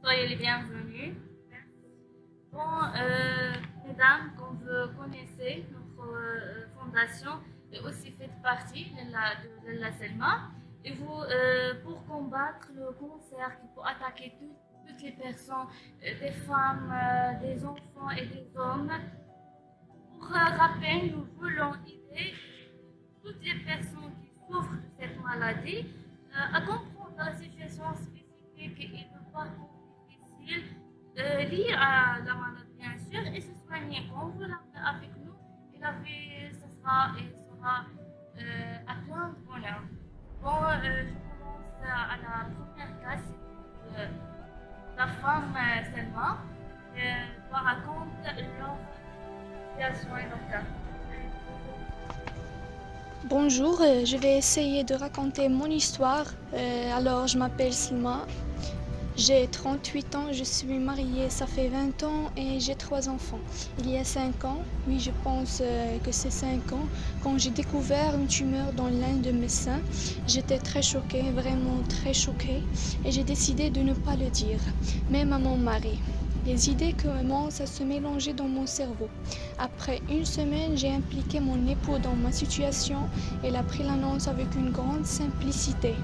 Soyez les bienvenus. Bon, mesdames, comme vous connaissez, notre fondation est aussi fait partie de la Selma. Et vous, pour combattre le cancer qui peut attaquer toutes les personnes, des femmes, des enfants et des hommes, pour rappel, nous voulons aider toutes les personnes qui souffrent de cette maladie à comprendre la situation spécifique et le parcours difficile lié à la maladie, bien sûr, et se soigner quand vous l'avez avec nous. Et la vie, ce sera et sera à plein de bonheur. Bon, je commence à la première case, c'est la femme Selma, doit raconter leur situation et leur cas. Bonjour, je vais essayer de raconter mon histoire. Alors, je m'appelle Selma, j'ai 38 ans, je suis mariée, ça fait 20 ans et j'ai 3 enfants. Il y a 5 ans, oui je pense que c'est 5 ans, quand j'ai découvert une tumeur dans l'un de mes seins, j'étais très choquée, vraiment très choquée, et j'ai décidé de ne pas le dire, même à mon mari. Les idées commencent à se mélanger dans mon cerveau. Après une semaine, j'ai impliqué mon époux dans ma situation. Il a pris l'annonce avec une grande simplicité.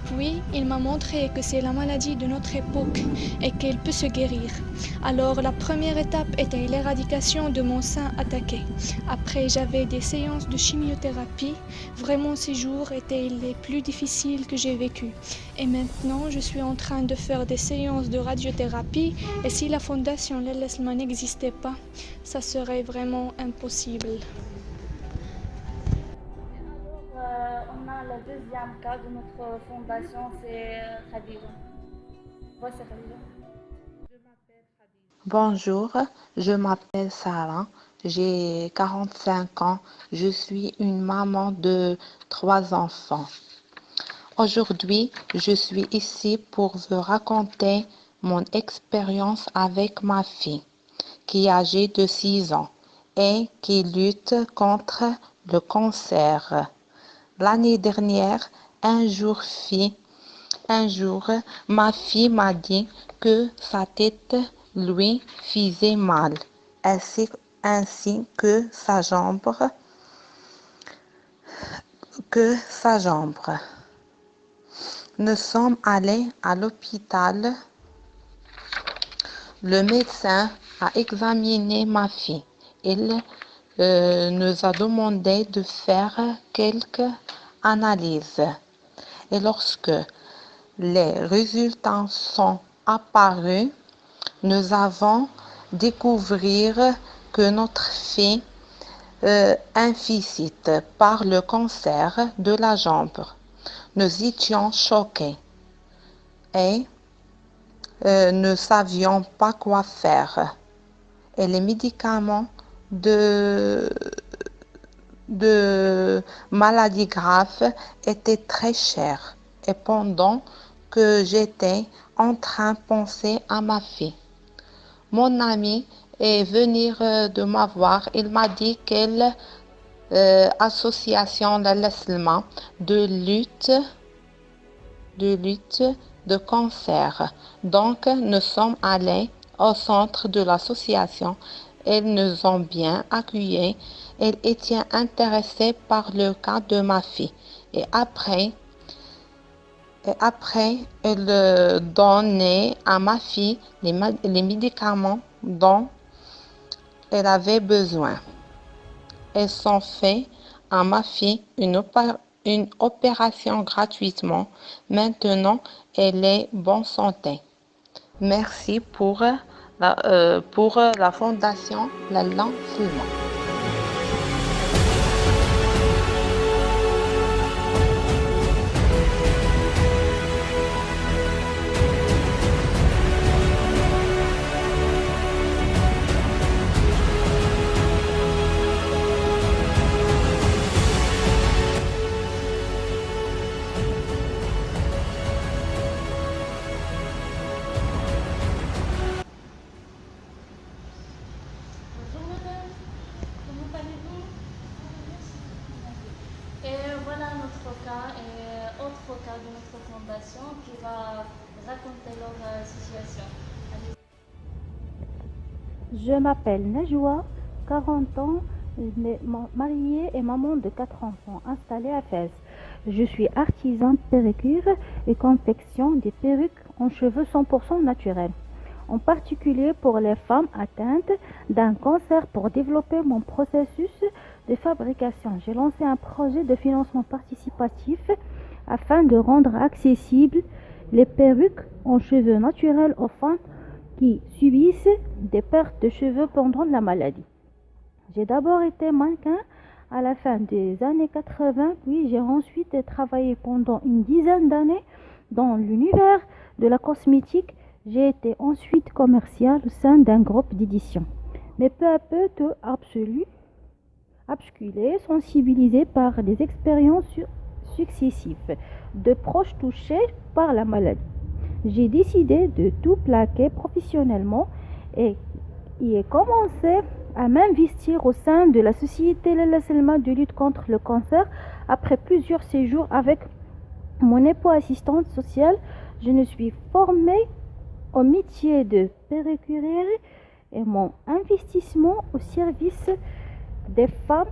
Puis, il m'a montré que c'est la maladie de notre époque et qu'elle peut se guérir. Alors, la première étape était l'éradication de mon sein attaqué. Après, j'avais des séances de chimiothérapie. Vraiment, ces jours étaient les plus difficiles que j'ai vécus. Et maintenant, je suis en train de faire des séances de radiothérapie. Et si la fondation Lella Selma n'existait pas, ça serait vraiment impossible. On a le deuxième cas de notre fondation, c'est Khadija. Voici Khadija. Bonjour, je m'appelle Sarah, j'ai 45 ans, je suis une maman de 3 enfants. Aujourd'hui, je suis ici pour vous raconter mon expérience avec ma fille, qui est âgée de 6 ans et qui lutte contre le cancer. L'année dernière, un jour, ma fille m'a dit que sa tête lui faisait mal, ainsi que sa jambe. Nous sommes allés à l'hôpital. Le médecin a examiné ma fille. Il nous a demandé de faire quelques analyses. Et lorsque les résultats sont apparus, nous avons découvert que notre fille infecte par le cancer de la jambe. Nous étions choqués et ne savions pas quoi faire. Et les médicaments de maladies graves étaient très chers. Et pendant que j'étais en train de penser à ma fille, mon ami est venu de m'avoir. Il m'a dit quelle association Lella Selma de lutte de cancer. Donc, nous sommes allés au centre de l'association. Ils nous ont bien accueillis. Ils étaient intéressés par le cas de ma fille. Et après, ils donnaient à ma fille les médicaments dont elle avait besoin. Ils ont fait à ma fille une opération gratuitement. Maintenant, elle est bonne santé. Merci pour la fondation Lella Selma. Bonjour madame, comment allez-vous? Et voilà notre cas et autre cas de notre fondation qui va raconter leur situation. Je m'appelle Najwa, 40 ans, mariée et maman de 4 enfants, installée à Fès. Je suis artisan perruquure et confection des perruques en cheveux 100% naturels, en particulier pour les femmes atteintes d'un cancer. Pour développer mon processus de fabrication, j'ai lancé un projet de financement participatif afin de rendre accessibles les perruques en cheveux naturels aux femmes qui subissent des pertes de cheveux pendant la maladie. J'ai d'abord été mannequin à la fin des années 80, puis j'ai ensuite travaillé pendant une dizaine d'années dans l'univers de la cosmétique. J'ai été ensuite commercial au sein d'un groupe d'édition. Mais peu à peu, tout obsculé, sensibilisé par des expériences successives de proches touchés par la maladie. J'ai décidé de tout plaquer professionnellement et y ai commencé à m'investir au sein de la société Lalla Selma de lutte contre le cancer. Après plusieurs séjours avec mon époux assistante sociale, je me suis formée au métier de perruquière et mon investissement au service des femmes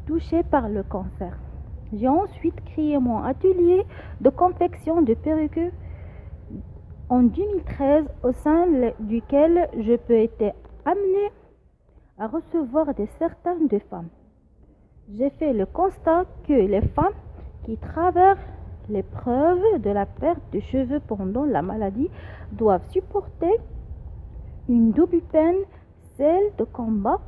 touchées par le cancer. J'ai ensuite créé mon atelier de confection de perruques en 2013, au sein duquel je peux être amenée à recevoir certaines de femmes. J'ai fait le constat que les femmes qui traversent l'épreuve de la perte de cheveux pendant la maladie doivent supporter une double peine, celle de combat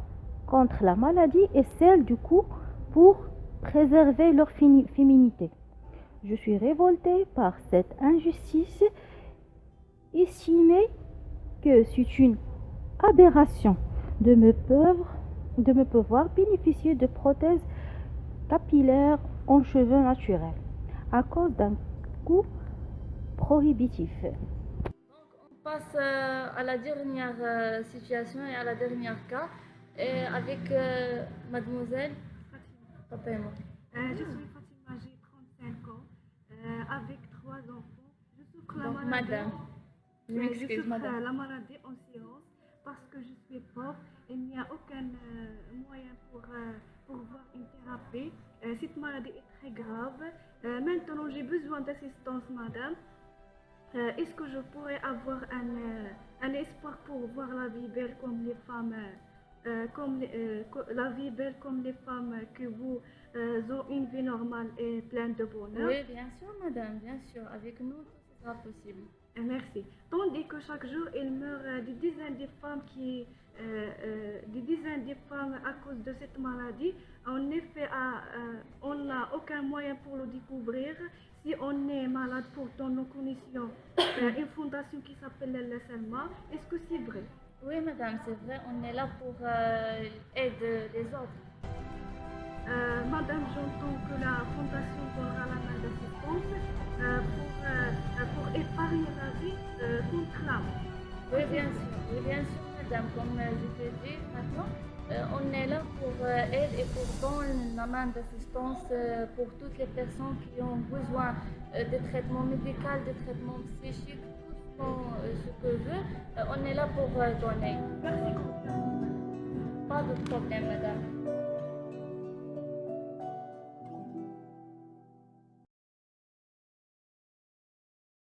contre la maladie et celle du coup pour préserver leur féminité. Je suis révoltée par cette injustice. Estimez que c'est une aberration de me pouvoir bénéficier de prothèses capillaires en cheveux naturels à cause d'un coût prohibitif. Donc, on passe à la dernière situation et à la dernière cas, et avec mademoiselle Fatima. Je suis Fatima, j'ai 35 ans, avec 3 enfants. Je souffre Donc, la maladie. madame. Je Oui, m'excuse, souffre madame. la maladie en silence parce que je suis pauvre. Il n'y a aucun moyen pour voir une thérapie. Cette maladie est très grave. Maintenant, j'ai besoin d'assistance, madame. Est-ce que je pourrais avoir un espoir pour voir la vie belle comme les femmes, la vie belle comme les femmes que vous ont une vie normale et pleine de bonheur? Oui, bien sûr, madame, bien sûr. Avec nous, tout sera possible. Merci. Tandis que chaque jour, il meurt des dizaines de femmes à cause de cette maladie. En effet, on n'a aucun moyen pour le découvrir. Si on est malade, pourtant nous connaissions une fondation qui s'appelle Lalla Selma. Est-ce que c'est vrai? Oui, madame, c'est vrai. On est là pour aider les autres. Madame, j'entends que la fondation donnera la main d'assistance pour épargner la vie contre la mort. Oui, bien sûr, madame. Comme je t'ai dit maintenant, on est là pour aider et pour donner la main d'assistance pour toutes les personnes qui ont besoin de traitements médicaux, de traitements psychiques, tout ce que veut. On est là pour donner. Merci beaucoup. Pas de problème, madame.